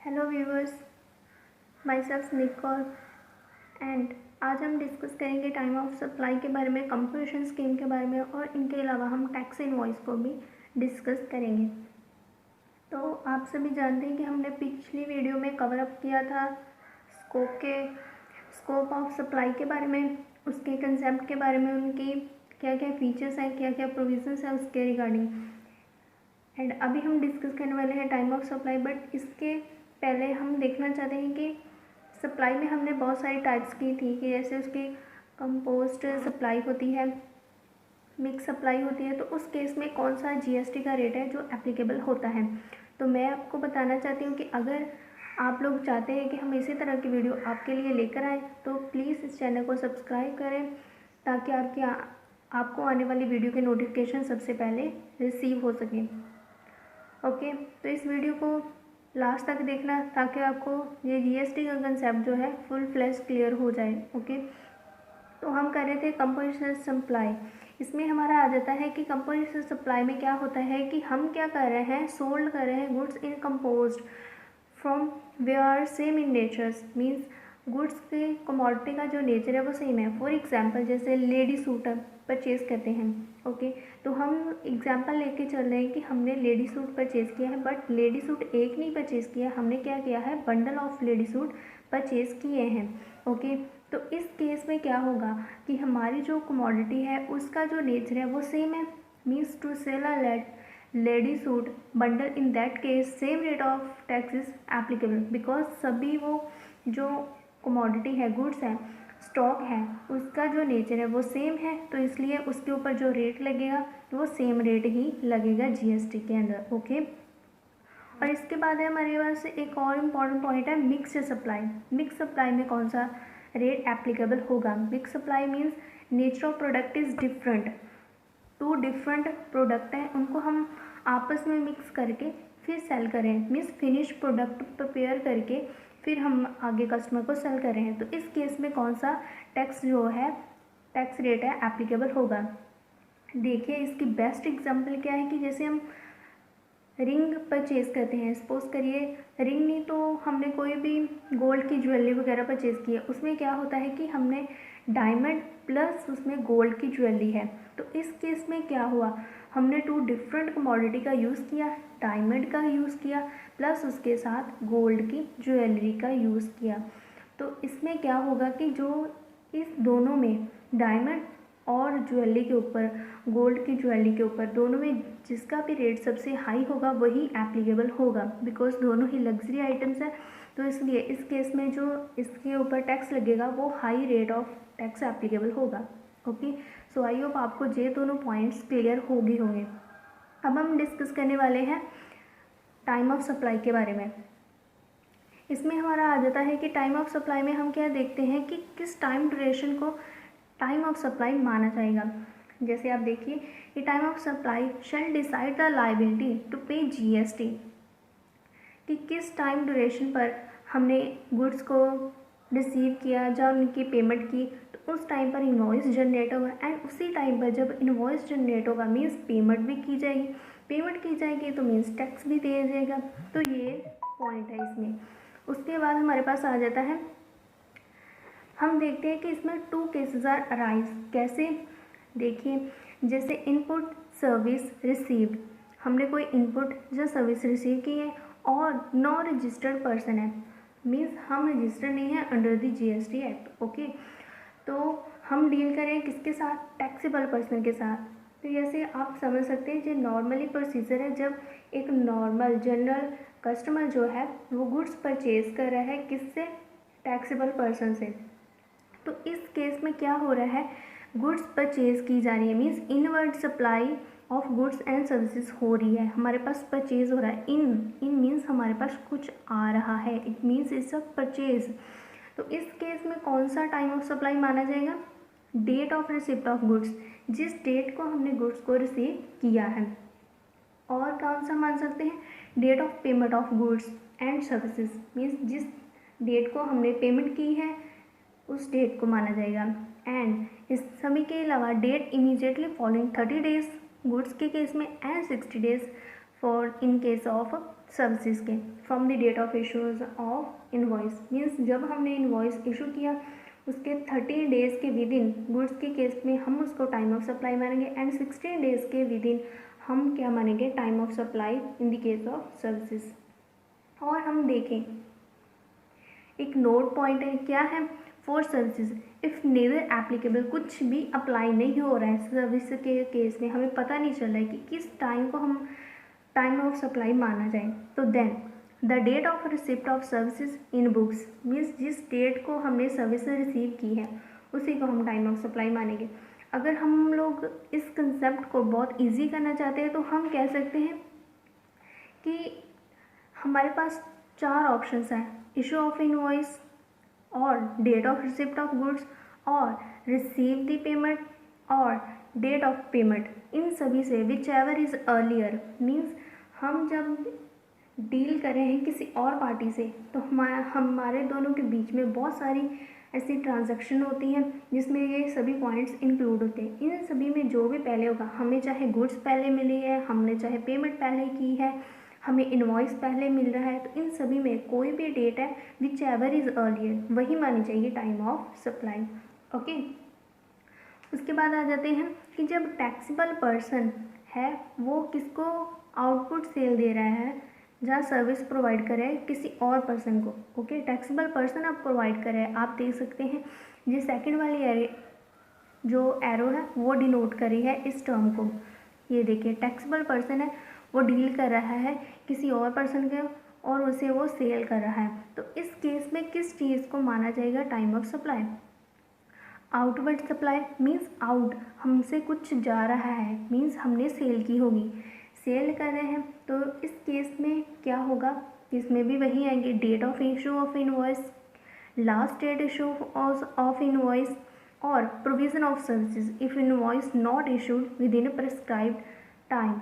Hello viewers, myself Nicole and आज हम discuss करेंगे टाइम ऑफ सप्लाई के बारे में, कंपोजिशन स्कीम के बारे में और इनके अलावा हम टैक्स इनवॉइस को भी डिस्कस करेंगे। तो आप सभी जानते हैं कि हमने पिछली वीडियो में कवर अप किया था स्कोप ऑफ सप्लाई के बारे में, उसके कंसेप्ट के बारे में, उनकी क्या क्या फीचर्स हैं, क्या क्या प्रोविजंस हैं उसके रिगार्डिंग। एंड अभी हम डिस्कस करने वाले हैं टाइम ऑफ सप्लाई, बट इसके पहले हम देखना चाहते हैं कि सप्लाई में हमने बहुत सारी टाइप्स की थी कि जैसे उसकी कंपोस्ट सप्लाई होती है, मिक्स सप्लाई होती है, तो उस केस में कौन सा जीएसटी का रेट है जो एप्लीकेबल होता है। तो मैं आपको बताना चाहती हूँ कि अगर आप लोग चाहते हैं कि हम इसी तरह की वीडियो आपके लिए लेकर आएँ तो प्लीज़ इस चैनल को सब्सक्राइब करें ताकि आपको आने वाली वीडियो के नोटिफिकेशन सबसे पहले रिसीव हो सकें। ओके, तो इस वीडियो को लास्ट तक देखना ताकि आपको ये जीएसटी का कंसेप्ट जो है फुल फ्लैश क्लियर हो जाए। ओके, तो हम कर रहे थे कंपोजिशन सप्लाई। इसमें हमारा आ जाता है कि कंपोजिशन सप्लाई में क्या होता है कि हम क्या कर रहे हैं, सोल्ड कर रहे हैं goods in composed from where same in natures, means goods के कमोडिटी का जो नेचर है वो सेम है। फॉर एग्जांपल जैसे लेडी सूट परचेज़ करते हैं। ओके, तो हम एग्जांपल लेके चल रहे हैं कि हमने लेडी सूट परचेज़ किया है, बट लेडी सूट एक नहीं परचेज़ किया, हमने क्या किया है, bundle of lady suit purchase किए हैं। ओके, तो इस केस में क्या होगा कि हमारी जो कमोडिटी है उसका जो नेचर है वो सेम है, means to sell a lady suit bundle in that case same rate of tax is applicable, because सभी वो जो कमोडिटी है, गुड्स है, स्टॉक है, उसका जो नेचर है वो सेम है, तो इसलिए उसके ऊपर जो रेट लगेगा वो सेम रेट ही लगेगा जीएसटी के अंदर। ओके, और इसके बाद है हमारे पास एक और इम्पॉर्टेंट पॉइंट है मिक्स्ड सप्लाई। मिक्स सप्लाई में कौन सा रेट एप्लीकेबल होगा? Mix supply means nature of product is different, two different product हैं, उनको हम आपस में मिक्स करके फिर सेल करें, मीन्स फिनिश प्रोडक्ट प्रिपेयर करके फिर हम आगे कस्टमर को सेल कर रहे हैं। तो इस केस में कौन सा टैक्स जो है, टैक्स रेट है एप्लीकेबल होगा? देखिए, इसकी बेस्ट एग्जांपल क्या है कि जैसे हम रिंग परचेज़ करते हैं, सपोज करिए रिंग नहीं तो हमने कोई भी गोल्ड की ज्वेलरी वगैरह परचेज़ की है, उसमें क्या होता है कि हमने डायमंड प्लस उसमें गोल्ड की ज्वेलरी है। तो इस केस में क्या हुआ, हमने टू डिफरेंट कमोडिटी का यूज़ किया, डायमंड का यूज़ किया प्लस उसके साथ गोल्ड की ज्वेलरी का यूज़ किया। तो इसमें क्या होगा कि जो इस दोनों में डायमंड और ज्वेलरी के ऊपर, गोल्ड की ज्वेलरी के ऊपर, दोनों में जिसका भी रेट सबसे हाई होगा वही एप्लीकेबल होगा, बिकॉज दोनों ही लग्जरी आइटम्स है। तो इसलिए इस केस में जो इसके ऊपर टैक्स लगेगा वो high rate of tax applicable होगा। ओके, सो आई होप आपको ये दोनों पॉइंट्स क्लियर होंगे। अब हम डिस्कस करने वाले हैं टाइम ऑफ सप्लाई के बारे में। इसमें हमारा आ जाता है कि टाइम ऑफ सप्लाई में हम क्या देखते हैं कि किस टाइम ड्यूरेशन को टाइम ऑफ सप्लाई माना जाएगा। जैसे आप देखिए कि time of supply shall decide the liability to pay GST, कि किस टाइम ड्यूरेशन पर हमने गुड्स को रिसीव किया, जब उनकी पेमेंट की, तो उस टाइम पर इन्वॉइस जनरेट होगा, एंड उसी टाइम पर जब इन्वॉइस जनरेट होगा मीन्स पेमेंट भी की जाएगी, पेमेंट की जाएगी तो मीन्स टैक्स भी दिया जाएगा। तो ये पॉइंट है इसमें। उसके बाद हमारे पास आ जाता है, हम देखते हैं कि इसमें टू केसेस आर अराइज। कैसे? देखिए, जैसे इनपुट सर्विस रिसीव्ड, हमने कोई इनपुट या सर्विस रिसीव की है और नॉन रजिस्टर्ड पर्सन है, मीन्स हम रजिस्टर्ड नहीं है under the GST act. Okay, तो हम डील करें किसके साथ? टैक्सेबल पर्सन के साथ। तो जैसे आप समझ सकते हैं, जो नॉर्मली प्रोसीजर है, जब एक नॉर्मल जनरल कस्टमर जो है वो गुड्स परचेज कर रहा है किससे? टैक्सेबल पर्सन से। तो इस केस में क्या हो रहा है, गुड्स परचेज की जा रही है, means inward supply of goods and services हो रही है, हमारे पास परचेज हो रहा है। इन मीन्स हमारे पास कुछ आ रहा है, it means it's a purchase. तो इस केस में कौन सा टाइम ऑफ सप्लाई माना जाएगा? Date of receipt of goods, जिस डेट को हमने गुड्स को रिसीव किया है। और कौन सा मान सकते हैं? Date of payment of goods and services, means जिस डेट को हमने पेमेंट की है उस डेट को माना जाएगा। एंड इस सभी के अलावा date immediately following 30 days goods के केस में, and 60 days for in case of services के from the date of issues of invoice means जब हमने इनवॉइस इशू किया उसके 30 डेज़ के विद इन गुड्स के केस में हम उसको टाइम ऑफ सप्लाई मानेंगे एंड 16 डेज़ के विद इन हम क्या मानेंगे time of supply in the case of services. और हम देखें एक नोट पॉइंट है क्या है for services if neither applicable कुछ भी अप्लाई नहीं हो रहा है सर्विस के केस में हमें पता नहीं चल रहा है कि किस टाइम को हम टाइम ऑफ सप्लाई माना जाए तो then the date of receipt of services in books means जिस डेट को हमने सर्विस रिसीव की है उसी को हम टाइम ऑफ सप्लाई मानेंगे। अगर हम लोग इस कंसेप्ट को बहुत ईजी करना चाहते हैं तो हम कह सकते हैं कि हमारे पास 4 ऑप्शंस हैं इशू ऑफ इनवॉइस और date of receipt of goods और रिसीव द पेमेंट और डेट ऑफ पेमेंट। इन सभी से whichever is earlier means हम जब डील कर रहे हैं किसी और पार्टी से तो हमारे दोनों के बीच में बहुत सारी ऐसी ट्रांजैक्शन होती हैं जिसमें ये सभी पॉइंट्स इंक्लूड होते हैं। इन सभी में जो भी पहले होगा हमें चाहे गुड्स पहले मिली है हमने चाहे पेमेंट पहले की है हमें इनवॉइस पहले मिल रहा है तो इन सभी में कोई भी डेट है विच एवर इज़ अर्लियर वही मानी चाहिए टाइम ऑफ सप्लाई। ओके उसके बाद आ जाते हैं कि जब टैक्सेबल पर्सन है वो किसको आउटपुट सेल दे रहा है जहाँ सर्विस प्रोवाइड करे किसी और पर्सन को। ओके टैक्सेबल पर्सन आप प्रोवाइड करे आप देख सकते हैं ये सेकंड वाली जो एरो है वो डिनोट करी है इस टर्म को। ये देखिए टैक्सेबल पर्सन है वो डील कर रहा है किसी और पर्सन के और उसे वो सेल कर रहा है तो इस केस में किस चीज़ को माना जाएगा time of supply. Outward supply means out हमसे कुछ जा रहा है मीन्स हमने सेल की होगी सेल कर रहे हैं तो इस केस में क्या होगा इसमें भी वही आएंगे date of issue of invoice last date issue of invoice और provision of services if invoice not issued within prescribed time.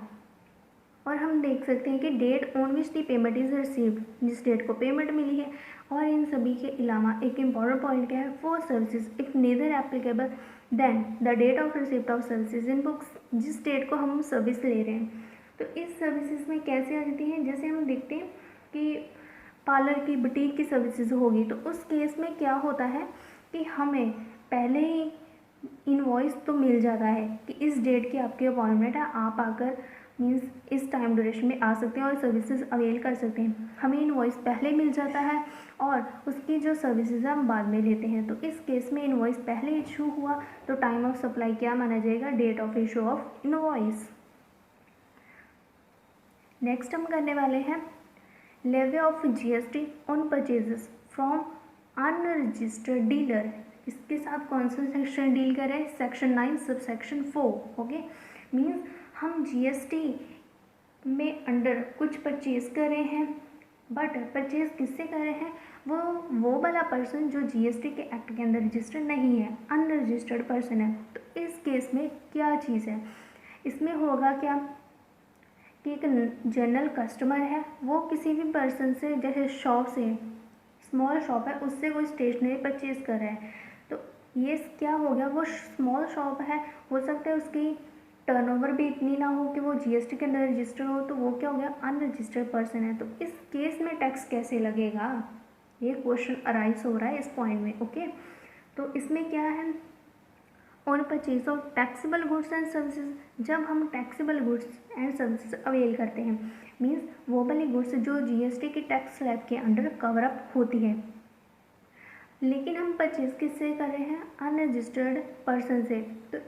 और हम देख सकते हैं कि date on which the payment is received जिस डेट को पेमेंट मिली है। और इन सभी के अलावा एक इम्पॉर्टेंट पॉइंट क्या है for services if neither applicable then the date of receipt of services in books जिस डेट को हम सर्विस ले रहे हैं। तो इस सर्विसेज में कैसे आ जाती हैं जैसे हम देखते हैं कि पार्लर की बुटीक की सर्विसेज होगी तो उस केस में क्या होता है कि हमें पहले ही इनवॉइस तो मिल जाता है कि इस डेट की आपकी अपॉइंटमेंट है आप आकर मीन्स इस टाइम ड्यूरेशन में आ सकते हैं और सर्विसेज अवेल कर सकते हैं। हमें इनवॉइस पहले मिल जाता है और उसकी जो सर्विसेज हम बाद में लेते हैं तो इस केस में इनवॉइस पहले इशू हुआ तो टाइम ऑफ सप्लाई क्या माना जाएगा date of issue of invoice. Next हम करने वाले हैं levy of GST on purchases from unregistered dealer. इसके साथ कौन सा सेक्शन डील करें section 9 sub section 4। Okay means हम जीएसटी में अंडर कुछ परचेज कर रहे हैं बट परचेज किससे कर रहे हैं वो वाला पर्सन जो जीएसटी के एक्ट के अंदर रजिस्टर्ड नहीं है अनरजिस्टर्ड पर्सन है। तो इस केस में क्या चीज़ है इसमें होगा क्या कि एक जनरल कस्टमर है वो किसी भी पर्सन से जैसे शॉप से स्मॉल शॉप है उससे वो स्टेशनरी परचेज कर रहा है तो ये क्या हो गया वो स्मॉल शॉप है हो सकता है उसकी टर्नओवर भी इतनी ना हो कि वो जीएसटी के अंदर रजिस्टर हो तो वो क्या हो गया अनरजिस्टर्ड पर्सन है। तो इस केस में टैक्स कैसे लगेगा ये क्वेश्चन अराइज हो रहा है इस पॉइंट में। ओके तो इसमें क्या है on purchase of taxable goods and services जब हम taxable goods and services avail करते हैं मीन्स वो वाली गुड्स जो जीएसटी की टैक्स स्लैब के अंडर कवर अप होती है लेकिन हम परचेज किससे कर रहे हैं अनरजिस्टर्ड पर्सन से। तो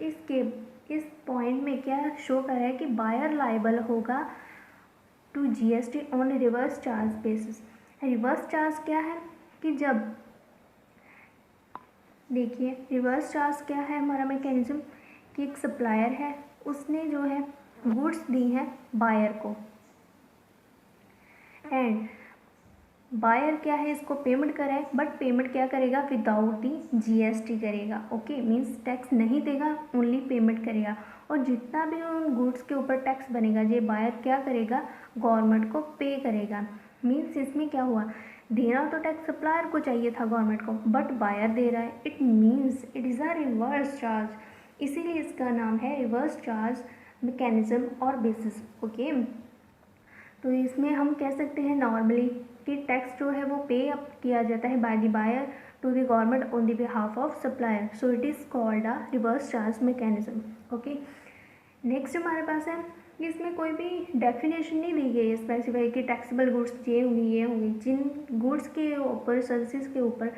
इस पॉइंट में क्या शो कर रहा है कि बायर लायबल होगा to GST on reverse charge basis. Reverse charge क्या है कि जब देखिए रिवर्स चार्ज क्या है हमारा मैकेनिज्म कि एक सप्लायर है उसने जो है गुड्स दी हैं बायर को एंड बायर क्या है इसको पेमेंट करा है बट पेमेंट क्या करेगा विदाउट दी जीएसटी करेगा। ओके मीन्स टैक्स नहीं देगा ओनली पेमेंट करेगा और जितना भी उन गुड्स के ऊपर टैक्स बनेगा ये बायर क्या करेगा गवर्नमेंट को पे करेगा। मीन्स इसमें क्या हुआ देना तो टैक्स सप्लायर को चाहिए था गवर्नमेंट को बट बायर दे रहा है it means it is a reverse charge इसीलिए इसका नाम है रिवर्स चार्ज मैकेनिज्म और बेसिस। ओके तो इसमें हम कह सकते हैं नॉर्मली कि टैक्स जो है वो पे अप किया जाता है by the buyer to the government on the behalf of supplier, so it is called a reverse charge mechanism. Okay, next हमारे पास है कि इसमें कोई भी डेफिनेशन नहीं दी गई है स्पेसिफाई कि टैक्सेबल गुड्स ये होंगी। जिन गुड्स के ऊपर, सर्विसेज के ऊपर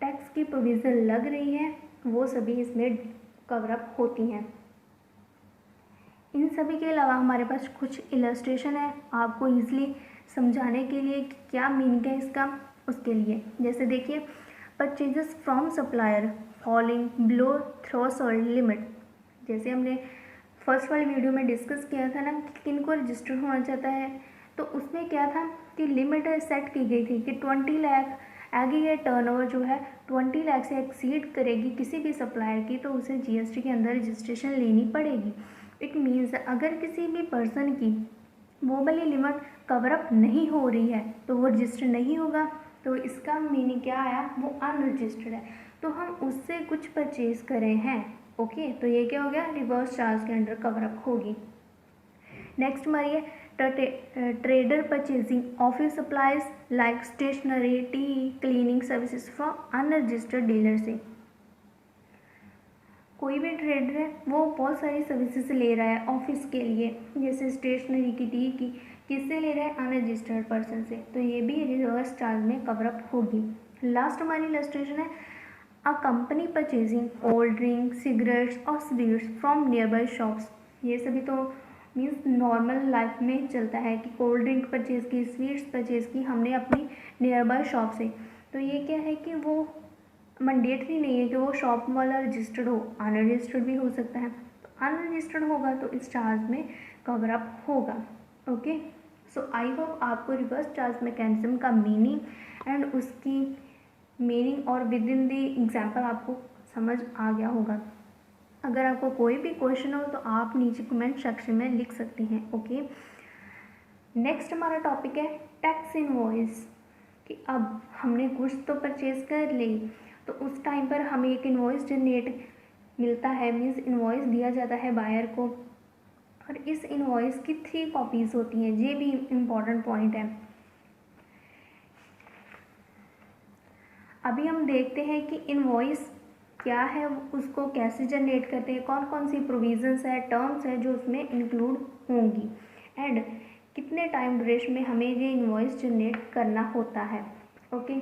टैक्स की प्रोविज़न लग रही है वो सभी इसमें कवरअप होती हैं। इन सभी के अलावा हमारे पास कुछ इलस्ट्रेशन है आपको ईजिली समझाने के लिए कि क्या मीनिंग है इसका, उसके लिए। जैसे देखिए, purchases from supplier falling below threshold limit, जैसे हमने फर्स्ट वाली वीडियो में डिस्कस किया था ना कि किन को रजिस्टर होना चाहता है, तो उसमें क्या था कि लिमिट सेट की गई थी कि 20 लाख एग्रीगेट टर्नओवर जो है 20 लाख से एक्सीड करेगी किसी भी सप्लायर की तो उसे जीएसटी के अंदर रजिस्ट्रेशन लेनी पड़ेगी। इट मीन्स अगर किसी भी पर्सन की वो वाली लिमिट कवरअप नहीं हो रही है तो वो रजिस्टर नहीं होगा। तो इसका मीनिंग क्या आया, वो अनरजिस्टर्ड है, तो हम उससे कुछ परचेज करे हैं। ओके, तो ये क्या हो गया, रिवर्स चार्ज के अंडर कवरअप होगी। नेक्स्ट हमारी है trader purchasing office supplies like stationery, tea, cleaning services from unregistered dealer से। कोई भी ट्रेडर है वो बहुत सारी सर्विसेज ले रहा है ऑफिस के लिए, जैसे स्टेशनरी की, टी की, किससे ले रहा है, अनरजिस्टर्ड पर्सन से, तो ये भी रिवर्स चार्ज में कवरअप होगी। लास्ट हमारी इलस्ट्रेशन है a company purchasing cold drink, cigarettes और sweets from nearby shops. ये सभी तो मीन्स नॉर्मल लाइफ में चलता है कि कोल्ड ड्रिंक परचेज़ की, स्वीट्स परचेज़ की हमने अपनी नियर बाय शॉप से, तो ये क्या है कि वो मैंडेटरी नहीं है कि वो शॉप वाला रजिस्टर्ड हो, अनरजिस्टर्ड भी हो सकता है। तो अनरजिस्टर्ड होगा तो इस चार्ज में कवरअप होगा। ओके, सो आई होप आपको रिवर्स चार्ज मैकेनिज्म का मीनिंग एंड उसकी मीनिंग और विद इन दी एग्जाम्पल आपको समझ आ गया होगा। अगर आपको कोई भी क्वेश्चन हो तो आप नीचे कमेंट सेक्शन में लिख सकते हैं। ओके, नेक्स्ट हमारा टॉपिक है टैक्स इनवॉइस, कि अब हमने गुड्स तो परचेज कर ली तो उस टाइम पर हमें एक इनवॉइस जनरेट मिलता है, मीन्स इनवॉइस दिया जाता है बायर को, और इस इनवॉइस की 3 कॉपीज होती हैं। ये भी इम्पॉर्टेंट पॉइंट है। अभी हम देखते हैं कि इनवॉइस क्या है, उसको कैसे जनरेट करते हैं, कौन कौन सी प्रोविजंस है, टर्म्स है जो उसमें इंक्लूड होंगी, एंड कितने टाइम ड्यूरेशन में हमें ये इनवॉइस जनरेट करना होता है। ओके,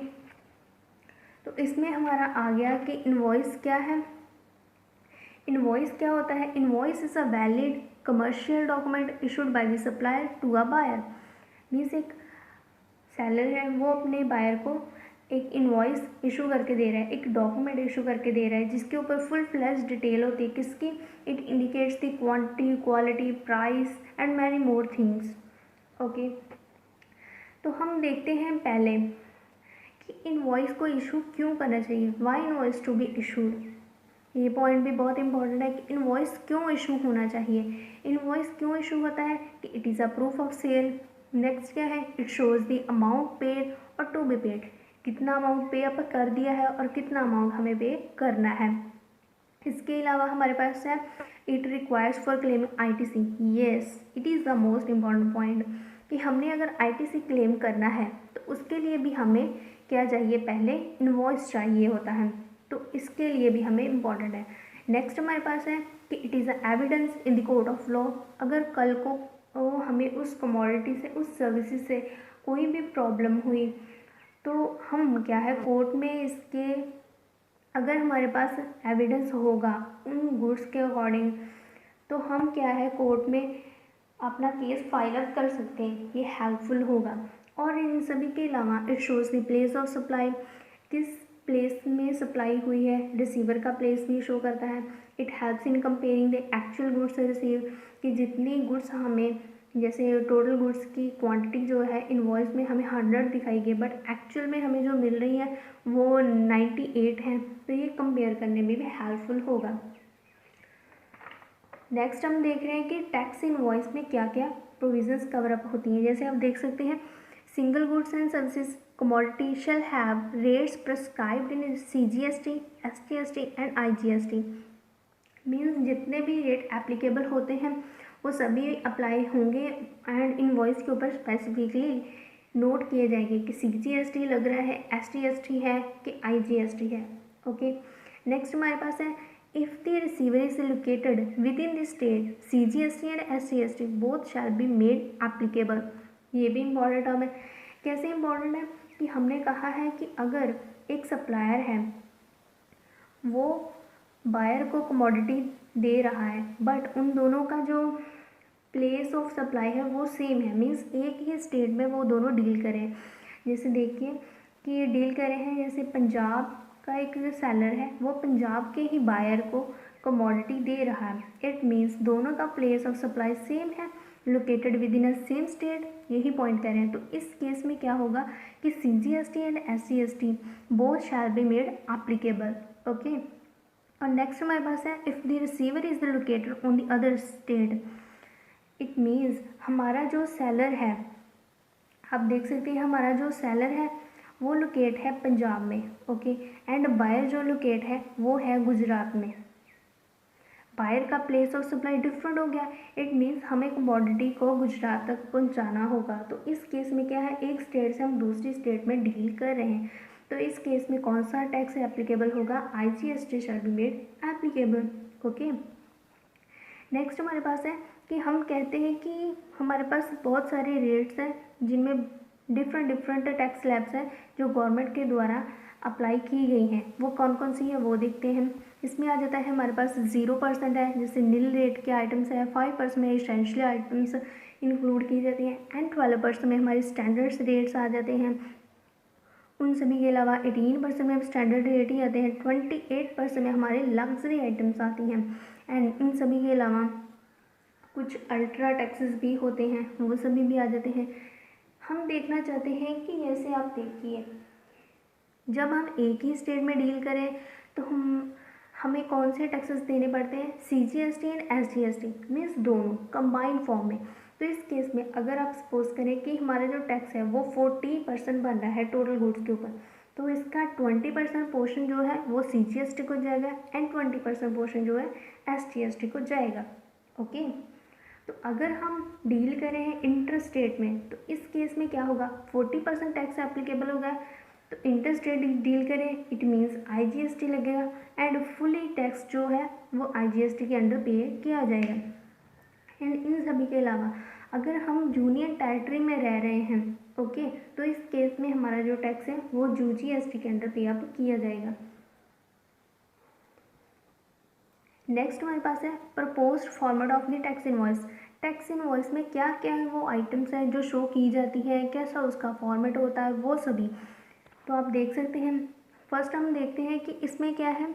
तो इसमें हमारा आ गया कि इनवॉइस क्या है। इनवॉइस क्या होता है, invoice is a valid commercial document issued by the supplier to a buyer. Means एक सेलर है वो अपने बायर को एक इनवॉइस इशू करके दे रहा है, एक डॉक्यूमेंट इशू करके दे रहा है जिसके ऊपर फुल फ्लैश डिटेल होती है किसकी, it indicates the quantity, quality, price and many more things. Okay, तो हम देखते हैं पहले कि इनवॉइस को इशू क्यों करना चाहिए, why invoice to be issued. ये पॉइंट भी बहुत इंपॉर्टेंट है कि इनवॉइस क्यों इशू होना चाहिए। इनवॉइस क्यों इशू होता है कि it is a proof of sale. Next क्या है, it shows the amount paid और टू बी पेड, कितना अमाउंट पे अप कर दिया है और कितना अमाउंट हमें पे करना है। इसके अलावा हमारे पास है it requires for claiming ITC. Yes, it is the most important point कि हमने अगर आईटीसी क्लेम करना है तो उसके लिए भी हमें क्या चाहिए, पहले इनवॉइस चाहिए होता है, तो इसके लिए भी हमें इम्पॉर्टेंट है। नेक्स्ट हमारे पास है कि it is a evidence in the court of law. अगर कल को हमें उस कमोडिटी से, उस सर्विसेज से कोई भी प्रॉब्लम हुई तो हम क्या है कोर्ट में इसके, अगर हमारे पास एविडेंस होगा उन गुड्स के अकॉर्डिंग तो हम क्या है कोर्ट में अपना केस फाइल अप कर सकते हैं, ये हेल्पफुल होगा। और इन सभी के अलावा it shows the place of supply, किस प्लेस में सप्लाई हुई है, रिसीवर का प्लेस भी शो करता है। It helps in comparing the actual goods receive, कि जितनी गुड्स हमें, जैसे टोटल गुड्स की क्वांटिटी जो है इनवॉइस में हमें 100 दिखाई गई बट एक्चुअल में हमें जो मिल रही है वो 98 है, तो ये कंपेयर करने में भी हेल्पफुल होगा। नेक्स्ट हम देख रहे हैं कि टैक्स इनवॉइस में क्या क्या प्रोविजंस कवर अप होती हैं। जैसे आप देख सकते हैं, single goods and services commodity shall have rates prescribed in CGST, SGST and IGST। Means जितने भी रेट एप्लीकेबल होते हैं वो सभी अप्लाई होंगे एंड इनवॉइस के ऊपर स्पेसिफिकली नोट किए जाएंगे कि CGST लग रहा है, STST है कि IGST है। ओके, नेक्स्ट हमारे पास है if the receiver is located with in the state CGST and STST both shall be made applicable. ये भी इम्पॉर्टेंट टर्म है। कैसे इम्पॉर्टेंट है कि हमने कहा है कि अगर एक सप्लायर है वो बायर को कमोडिटी दे रहा है बट उन दोनों का जो प्लेस ऑफ सप्लाई है वो सेम है, मीन्स एक ही स्टेट में वो दोनों डील करें। जैसे देखिए कि ये डील करे हैं, जैसे पंजाब का एक जो सेलर है वो पंजाब के ही बायर को कमोडिटी दे रहा है, इट मीन्स दोनों का प्लेस ऑफ सप्लाई सेम है, located with in a same state, यही पॉइंट कर रहे हैं। तो इस केस में क्या होगा कि CGST and SGST both shall be made applicable. Okay, और नेक्स्ट हमारे पास है if the receiver is located on the other state, it means हमारा जो सेलर है, आप देख सकते हैं हमारा जो सेलर है वो लोकेट है पंजाब में। ओके, एंड बायर जो लोकेट है वो है गुजरात में। बायर का प्लेस ऑफ सप्लाई डिफरेंट हो गया, इट मीन्स हमें कमोडिटी को गुजरात तक पहुंचाना होगा। तो इस केस में क्या है, एक स्टेट से हम दूसरी स्टेट में डील कर रहे हैं, तो इस केस में कौन सा टैक्स एप्लीकेबल होगा, IGST shall be made applicable. Okay, next हमारे पास है कि हम कहते हैं कि हमारे पास बहुत सारे रेट्स हैं जिनमें डिफरेंट टैक्स स्लैब्स हैं जो गवर्नमेंट के द्वारा अप्लाई की गई हैं, वो कौन कौन सी है वो देखते हैं। इसमें आ जाता है हमारे पास 0% है, जैसे नील रेट के आइटम्स है, 5% में एसेंशियल आइटम्स इंक्लूड की जाती हैं, एंड 12% में हमारे स्टैंडर्ड्स रेट्स आ जाते हैं। उन सभी के अलावा 18% में स्टैंडर्ड रेट ही आते हैं, 28% में हमारे लग्जरी आइटम्स आती हैं, एंड इन सभी के अलावा कुछ अल्ट्रा टैक्सेस भी होते हैं, वो सभी भी आ जाते हैं। हम देखना चाहते हैं कि जैसे आप देखिए जब हम एक ही स्टेट में डील करें तो हमें कौन से टैक्सेस देने पड़ते हैं, CGST एंड SGST, मीन्स दोनों कंबाइंड फॉर्म में। तो इस केस में अगर आप सपोज करें कि हमारा जो टैक्स है वो 40% बन रहा है टोटल गुड्स के ऊपर, तो इसका 20% पोर्शन जो है वो CGST को जाएगा एंड 20% पोर्शन जो है SGST को जाएगा। ओके, तो अगर हम डील करें हैं इंटर स्टेट में तो इस केस में क्या होगा, 40% टैक्स एप्लीकेबल होगा। तो इंटर स्टेट डील करें इट मीन्स IGST लगेगा एंड फुली टैक्स जो है वो IGST के अंडर पे किया जाएगा। एंड इन सभी के अलावा अगर हम यूनियन टेरिटरी में रह रहे हैं, ओके, तो इस केस में हमारा जो टैक्स है वो UGST के अंडर पे अप किया जाएगा। नेक्स्ट हमारे पास है proposed format of the tax invoice. Tax invoice में क्या क्या है वो आइटम्स हैं जो शो की जाती है, कैसा उसका फॉर्मेट होता है, वो सभी तो आप देख सकते हैं। फर्स्ट हम देखते हैं कि इसमें क्या है,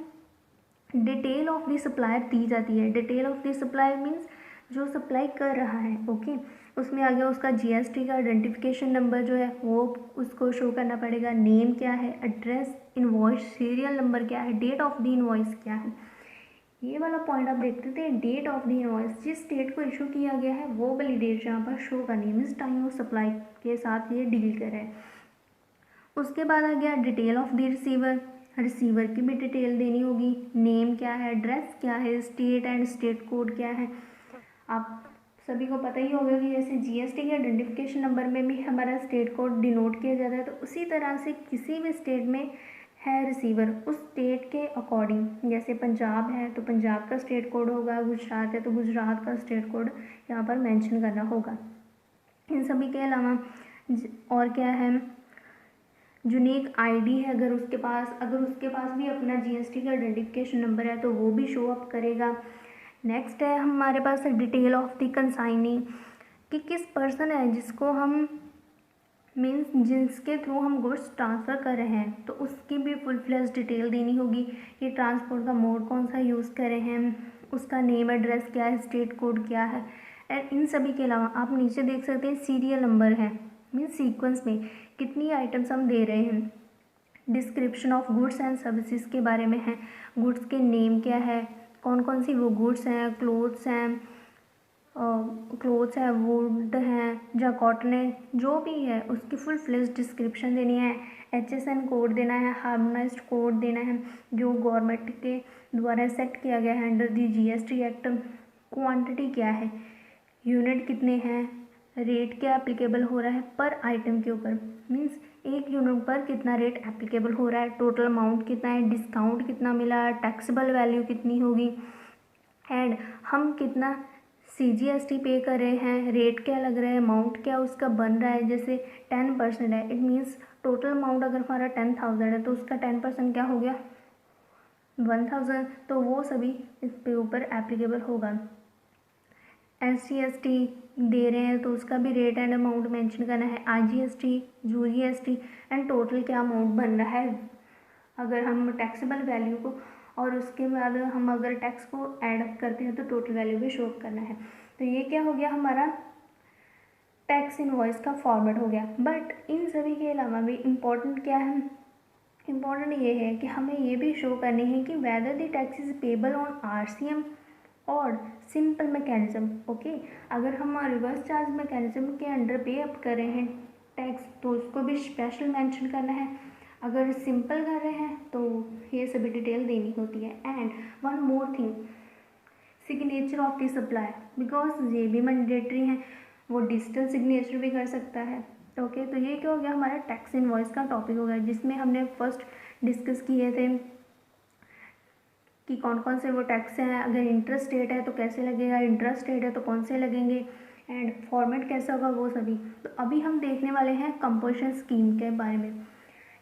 डिटेल ऑफ द सप्लायर दी जाती है। Detail of the supplier means जो सप्लाई कर रहा है, ओके, उसमें आ गया उसका GST का आइडेंटिफिकेशन नंबर जो है वो उसको शो करना पड़ेगा, नेम क्या है, एड्रेस, इनवॉइस सीरियल नंबर क्या है, डेट ऑफ द इनवॉइस क्या है। ये वाला पॉइंट आप देखते थे, डेट ऑफ द इनवॉइस, जिस डेट को इशू किया गया है वो वाली डेट यहाँ पर शो करनी है, मीन्स टाइम ऑफ सप्लाई के साथ ये डील कर रहा है। उसके बाद आ गया detail of the receiver, receiver की भी डिटेल देनी होगी, नेम क्या है, एड्रेस क्या है, स्टेट एंड स्टेट कोड क्या है। आप सभी को पता ही होगा कि जैसे GST के आइडेंटिफिकेशन नंबर में भी हमारा स्टेट कोड डिनोट किया जाता है, तो उसी तरह से किसी भी स्टेट में है रिसीवर उस स्टेट के अकॉर्डिंग, जैसे पंजाब है तो पंजाब का स्टेट कोड होगा, गुजरात है तो गुजरात का स्टेट कोड यहाँ पर मेंशन करना होगा। इन सभी के अलावा और क्या है, यूनिक ID है अगर उसके पास भी अपना GST का आइडेंटिफिकेशन नंबर है तो वो भी शो अप करेगा। नेक्स्ट है हमारे पास डिटेल ऑफ द कंसाइनी, कि किस पर्सन है जिसको हम मीन्स जिसके थ्रू हम गुड्स ट्रांसफ़र कर रहे हैं, तो उसकी भी फुल फ्लैश डिटेल देनी होगी कि ट्रांसपोर्ट का मोड कौन सा यूज़ कर रहे हैं, उसका नेम एड्रेस क्या है, स्टेट कोड क्या है। एंड इन सभी के अलावा आप नीचे देख सकते हैं सीरियल नंबर है, मीन्स सीक्वेंस में कितनी आइटम्स हम दे रहे हैं। Description of goods and services के बारे में है, गुड्स के नेम क्या है, कौन कौन सी वो गुड्स हैं, क्लोथ्स है, वुड है या कॉटन है, जो भी है उसकी फुल फ्लेश डिस्क्रिप्शन देनी है। HSN कोड देना है, हार्मोनाइज्ड कोड देना है जो गवर्नमेंट के द्वारा सेट किया गया है under the GST act. Quantity क्या है, यूनिट कितने हैं, रेट क्या एप्लीकेबल हो रहा है पर आइटम के ऊपर, मीन्स एक यूनिट पर कितना रेट एप्लीकेबल हो रहा है, टोटल अमाउंट कितना है, डिस्काउंट कितना मिला, टैक्सेबल वैल्यू कितनी होगी, एंड हम कितना CGST पे कर रहे हैं, रेट क्या लग रहा है, अमाउंट क्या उसका बन रहा है। जैसे 10% है, इट मीन्स टोटल अमाउंट अगर हमारा 10,000 है तो उसका 10% क्या हो गया 1,000, तो वो सभी इस पे ऊपर एप्लीकेबल होगा। SGST दे रहे हैं तो उसका भी रेट एंड अमाउंट मेंशन करना है, IGST, UGST एंड टोटल क्या अमाउंट बन रहा है अगर हम टैक्सेबल वैल्यू को, और उसके बाद हम अगर टैक्स को ऐड अप करते हैं तो टोटल वैल्यू भी शो करना है। तो ये क्या हो गया हमारा टैक्स इनवॉइस का फॉर्मेट हो गया। बट इन सभी के अलावा भी इम्पोर्टेंट क्या है, इम्पोर्टेंट ये है कि हमें ये भी शो करनी है कि whether the tax is payable on RCM और सिंपल मैकेनिज्म। ओके, अगर हम रिवर्स चार्ज मैकेनिज्म के अंडर पे अप कर रहे हैं टैक्स तो उसको भी स्पेशल मेंशन करना है, अगर सिंपल कर रहे हैं तो ये सभी डिटेल देनी होती है। And one more thing, signature of the supplier, because ये भी मैंडेटरी है, वो डिजिटल सिग्नेचर भी कर सकता है। ओके, तो ये क्या हो गया हमारा टैक्स इनवॉइस का टॉपिक हो गया, जिसमें हमने फर्स्ट डिस्कस किए थे कि कौन कौन से वो टैक्स हैं, अगर इंटरेस्ट रेट है तो कैसे लगेगा, इंटरेस्ट रेट है तो कौन से लगेंगे, एंड फॉर्मेट कैसा होगा वो सभी। तो अभी हम देखने वाले हैं कंपोजिशन स्कीम के बारे में।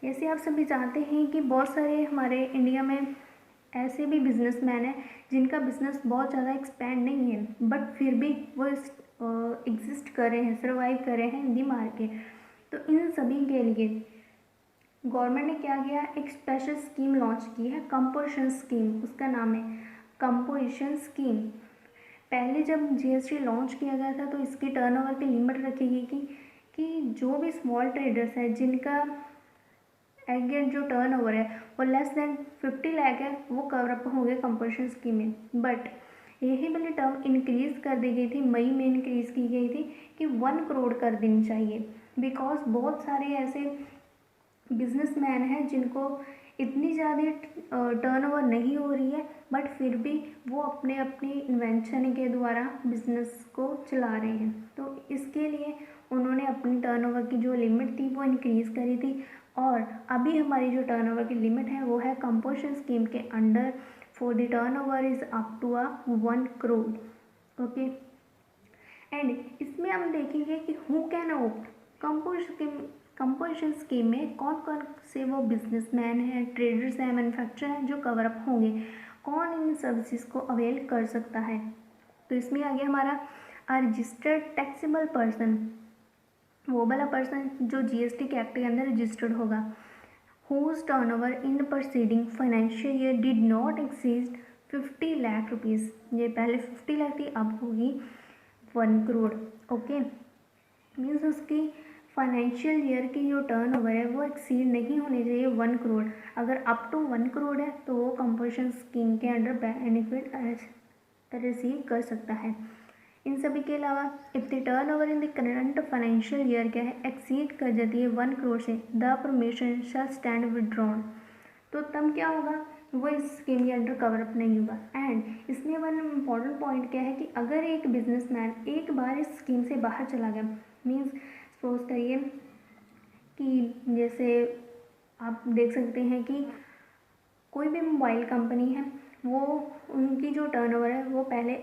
जैसे आप सभी जानते हैं कि बहुत सारे हमारे इंडिया में ऐसे भी बिजनेसमैन हैं जिनका बिजनेस बहुत ज़्यादा एक्सपेंड नहीं है, बट फिर भी वो एग्जिस्ट कर रहे हैं, सर्वाइव कर रहे हैं इन दी मार्केट। तो इन सभी के लिए गवर्नमेंट ने क्या किया, एक स्पेशल स्कीम लॉन्च की है, कंपोजिशन स्कीम, उसका नाम है कंपोजिशन स्कीम। पहले जब GST लॉन्च किया गया था तो इसकी टर्नओवर की लिमिट रखी गई कि जो भी स्मॉल ट्रेडर्स हैं जिनका एग्रेगेट जो टर्नओवर है वो लेस देन 50 लाख है, वो कवर अप होंगे कंपोजिशन स्कीम में। बट यही वाली टर्म इंक्रीज़ कर दी गई थी, मई में इंक्रीज़ की गई थी कि 1 करोड़ कर देनी चाहिए, बिकॉज बहुत सारे ऐसे बिजनेसमैन हैं जिनको इतनी ज़्यादा टर्नओवर नहीं हो रही है, बट फिर भी वो अपने अपनी इन्वेंशन के द्वारा बिजनेस को चला रहे हैं। तो इसके लिए उन्होंने अपनी टर्नओवर की जो लिमिट थी वो इंक्रीज़ करी थी, और अभी हमारी जो टर्नओवर की लिमिट है वो है कंपोजिशन स्कीम के under for the turnover is up to 1 crore. Okay, and इसमें हम देखेंगे कि who can opt composition scheme में कौन कौन से वो बिजनेसमैन हैं, ट्रेडर्स हैं, मैन्युफैक्चरर हैं जो कवर अप होंगे, कौन इन सर्विसेज को अवेल कर सकता है। तो इसमें आ गया हमारा रजिस्टर्ड टैक्सेबल पर्सन, वो वाला पर्सन जो GST के एक्ट के अंदर रजिस्टर्ड होगा, whose turnover in the preceding financial year did not exceed 50 lakh rupees. ये पहले 50 लाख थी, अब होगी 1 करोड़। ओके, मीन्स उसकी फाइनेंशियल ईयर की जो टर्नओवर है वो एक्सीड नहीं होनी चाहिए 1 करोड़। अगर अप टू 1 करोड़ है तो वो कंपोजिशन स्कीम के अंडर बेनिफिट रिसीव कर सकता है। इन सभी के अलावा if the turnover in the current financial year क्या है एक्सीड कर जाती है 1 करोड़ से, the permission shall stand withdrawn. तो तब क्या होगा, वो इस स्कीम के अंडर कवर अप नहीं होगा। एंड इसमें वन इम्पॉर्टेंट पॉइंट क्या है कि अगर एक बिजनेसमैन एक बार इस स्कीम से बाहर चला गया, मीन्स सपोज करिए कि जैसे आप देख सकते हैं कि कोई भी मोबाइल कंपनी है, वो उनकी जो टर्नओवर है वो पहले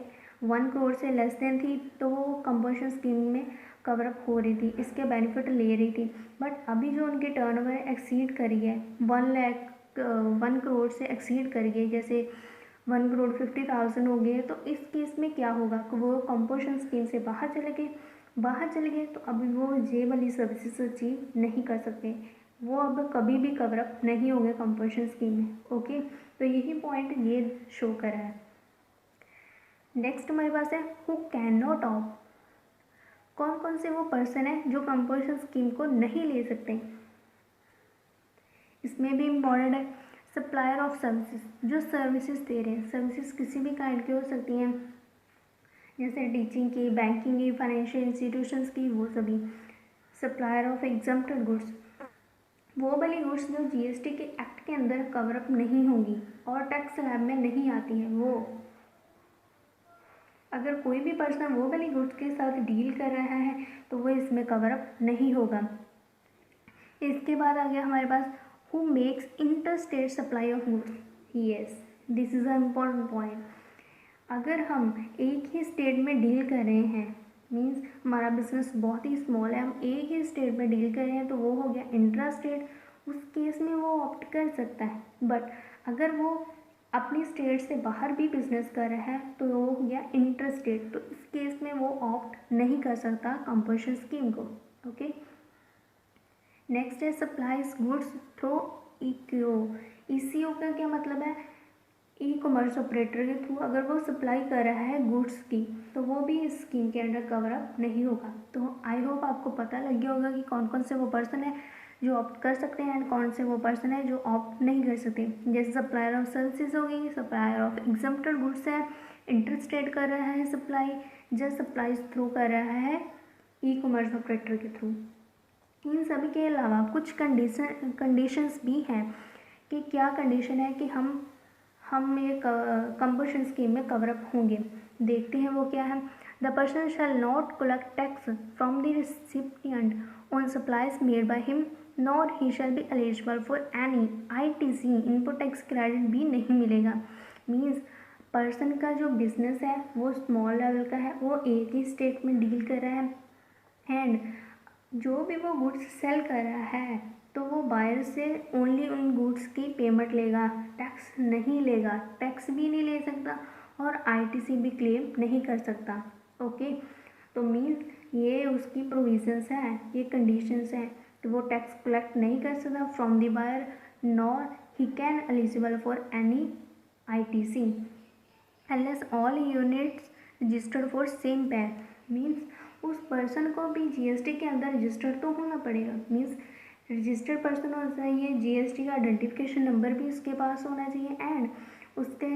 1 करोड़ से लेस देन थी, तो वो कंपोजिशन स्कीम में कवर अप हो रही थी, इसके बेनिफिट ले रही थी। बट अभी जो उनकी टर्नओवर एक्सीड करी है 1 करोड़ से एक्सीड करी है, जैसे 1 करोड़ 50,000 हो गए, तो इस केस में क्या होगा कि वो कंपोजिशन स्कीम से बाहर चले गए तो अभी वो ये वाली सर्विसेज अचीव नहीं कर सकते, वो अब कभी भी कवर अप नहीं होंगे कंपोजिशन स्कीम में। ओके, तो यही पॉइंट ये शो करा है। नेक्स्ट हमारे पास है हु कैन नॉट ऑप्ट, कौन कौन से वो पर्सन है जो कंपोजिशन स्कीम को नहीं ले सकते। इसमें भी इम्पॉर्टेंट है सप्लायर ऑफ सर्विसेज, जो सर्विसेज दे रहे हैं, सर्विसेज किसी भी काइंड की हो सकती हैं, जैसे टीचिंग की, बैंकिंग की, फाइनेंशियल इंस्टीट्यूशंस की, वो सभी। सप्लायर ऑफ एग्जम्प्टेड गुड्स, वो वाली गुड्स जो GST के एक्ट के अंदर कवर अप नहीं होंगी और टैक्स स्लैब में नहीं आती हैं, वो अगर कोई भी पर्सन वो वाली गुड्स के साथ डील कर रहा है तो वो इसमें कवर अप नहीं होगा। इसके बाद आ गया हमारे पास who makes interstate supply of goods. Yes, this is a important point. अगर हम एक ही स्टेट में डील कर रहे हैं, मीन्स हमारा बिजनेस बहुत ही स्मॉल है, हम एक ही स्टेट में डील कर रहे हैं, तो वो हो गया इंट्रा स्टेट। उस केस में वो ऑप्ट कर सकता है। बट अगर वो अपनी स्टेट से बाहर भी बिजनेस कर रहा है तो वो हो गया इंटर स्टेट, तो इस केस में वो ऑप्ट नहीं कर सकता कंपल्शन स्कीम को। ओके, नेक्स्ट है supplies goods through eco. Eco का क्या मतलब है? ई कॉमर्स ऑपरेटर के थ्रू अगर वो सप्लाई कर रहा है गुड्स की तो वो भी इस स्कीम के अंडर कवर अप नहीं होगा। तो आई होप आपको पता लग गया होगा कि कौन कौन से वो पर्सन है जो ऑप्ट कर सकते हैं एंड कौन से वो पर्सन है जो ऑप्ट नहीं कर सकते। जैसे सप्लायर ऑफ सर्विसेज होगी, सप्लायर ऑफ एग्जम्प्टेड गुड्स है, इंटरस्टेट कर रहा है सप्लाई, जस्ट सप्लाईज थ्रू कर रहा है ई कॉमर्स ऑपरेटर के थ्रू। इन सभी के अलावा कुछ कंडीशंस भी हैं कि क्या कंडीशन है कि हम एक कंपल्शन स्कीम में कवर अप होंगे। देखते हैं वो क्या है। The person shall not collect tax from the recipient on supplies made by him, nor he shall be eligible for any ITC input tax credit भी नहीं मिलेगा। मीन्स पर्सन का जो बिजनेस है वो स्मॉल लेवल का है, वो एक ही स्टेट में डील कर रहा है एंड जो भी वो गुड्स सेल कर रहा है तो वो बायर से ओनली उन गुड्स की पेमेंट लेगा, टैक्स नहीं लेगा, टैक्स भी नहीं ले सकता और ITC भी क्लेम नहीं कर सकता। ओके, तो मीन्स ये उसकी प्रोविजंस हैं, ये कंडीशंस हैं कि वो टैक्स कलेक्ट नहीं कर सकता from the buyer, nor he can eligible for any ITC unless all units registered for same PAN. Means उस पर्सन को भी GST के अंदर रजिस्टर्ड तो होना पड़ेगा। मीन्स रजिस्टर्ड पर्सन होना चाहिए, GST का आइडेंटिफिकेशन नंबर भी उसके पास होना चाहिए एंड उसके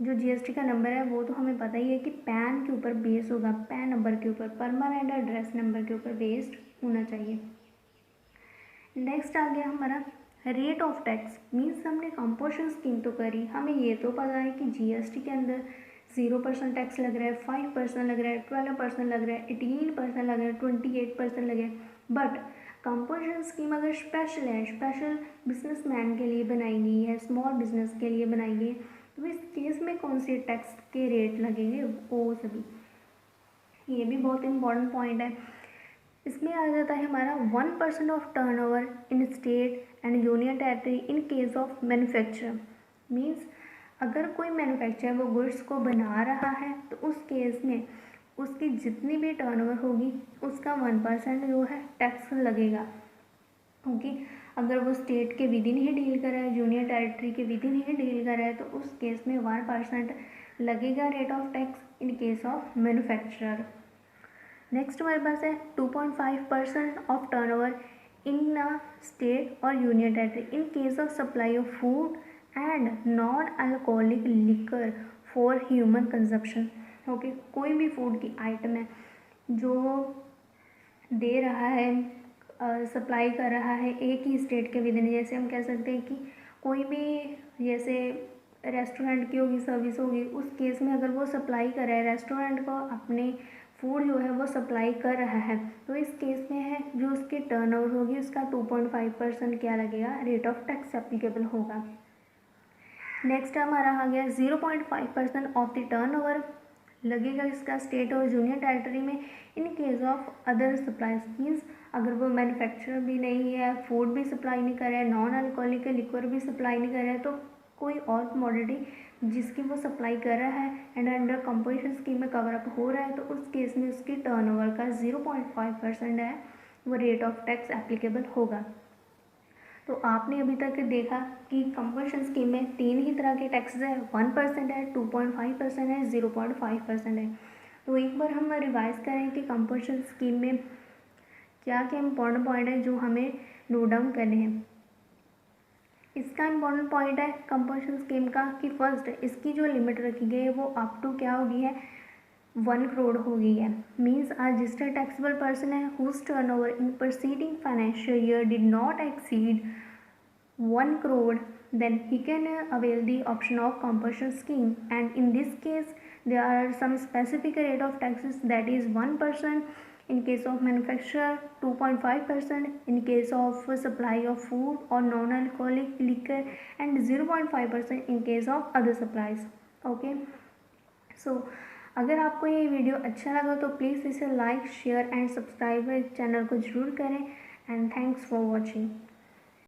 जो GST का नंबर है वो तो हमें पता ही है कि पैन के ऊपर बेस होगा, पैन नंबर के ऊपर, परमानेंट एड्रेस नंबर के ऊपर बेस्ड होना चाहिए। नेक्स्ट आ गया हमारा रेट ऑफ टैक्स। मीन्स हमने कंपोजिशन स्कीम तो करी, हमें ये तो पता है कि GST के अंदर 0% टैक्स लग रहा है, 5% लग रहा है, 12% लग रहा है, 18% लग रहा है, 28% लग रहा है। बट कंपोजिशन स्कीम अगर स्पेशल है, स्पेशल बिजनेसमैन के लिए बनाई गई है, स्मॉल बिजनेस के लिए बनाई गई है, तो इस केस में कौन से टैक्स के रेट लगेंगे वो सभी, ये भी बहुत इंपॉर्टेंट पॉइंट है। इसमें आ जाता है हमारा 1% of turnover in state and union territory in case of manufacture. Means अगर कोई मैन्युफैक्चर वो गुड्स को बना रहा है तो उस केस में उसकी जितनी भी टर्नओवर होगी उसका 1% जो है टैक्स लगेगा। ओके, अगर वो स्टेट के विद इन ही डील कर रहा है, यूनियन टेरिटरी के विद इन ही डील कर रहा है तो उस केस में 1% लगेगा rate of tax in case of manufacturer. Next हमारे पास है 2.5% of turnover in a state और union territory in case of supply of food and non alcoholic liquor for human consumption. Okay, कोई भी फूड की item है जो दे रहा है, सप्लाई कर रहा है एक ही स्टेट के विद इन, जैसे हम कह सकते हैं कि कोई भी जैसे रेस्टोरेंट की होगी सर्विस होगी, उस केस में अगर वो सप्लाई कर रहा है रेस्टोरेंट को अपने फूड जो है वो सप्लाई कर रहा है तो इस केस में है जो उसकी टर्नओवर होगी उसका 2.5% क्या लगेगा, रेट ऑफ टैक्स एप्लीकेबल होगा। नेक्स्ट हमारा आ गया 0.5% ऑफ द टर्नओवर लगेगा इसका स्टेट और यूनियन टेरिटरी में इन case of other supplies. Means अगर वो मैन्युफैक्चरर भी नहीं है, फूड भी सप्लाई नहीं कर रहा है, नॉन अल्कोहलिक लिक्वर भी सप्लाई नहीं कर रहा है, तो कोई और कमोडिटी जिसकी वो सप्लाई कर रहा है एंड अंडर कंपोजिशन स्कीम में कवर अप हो रहा है तो उस केस में उसकी टर्नओवर का 0.5% है वो रेट ऑफ टैक्स एप्लीकेबल होगा। तो आपने अभी तक देखा कि कंपोजिशन स्कीम में 3 ही तरह के टैक्सेस है, 1% है, 2.5% है, 0.5% है। तो एक बार हम रिवाइज करें कि कंपोजिशन स्कीम में क्या क्या इंपॉर्टेंट पॉइंट है जो हमें नोट डाउन करने हैं। इसका इम्पॉर्टेंट पॉइंट है कंपोजिशन स्कीम का कि फर्स्ट इसकी जो लिमिट रखी गई है वो अप टू क्या होगी है 1 करोड़ हो गई है। Means a registered taxable person है whose turnover in proceeding financial year did not exceed 1 crore then he can avail the option of compulsion scheme and in this case there are some specific rate of taxes, that is 1%. In case of manufacturer, 2.5%. in case of supply of food or non-alcoholic liquor, and 0.5% in case of other supplies. Okay so अगर आपको ये video अच्छा लगा तो please इसे like, share and subscribe channel को ज़रूर करें, एंड थैंक्स फॉर वॉचिंग।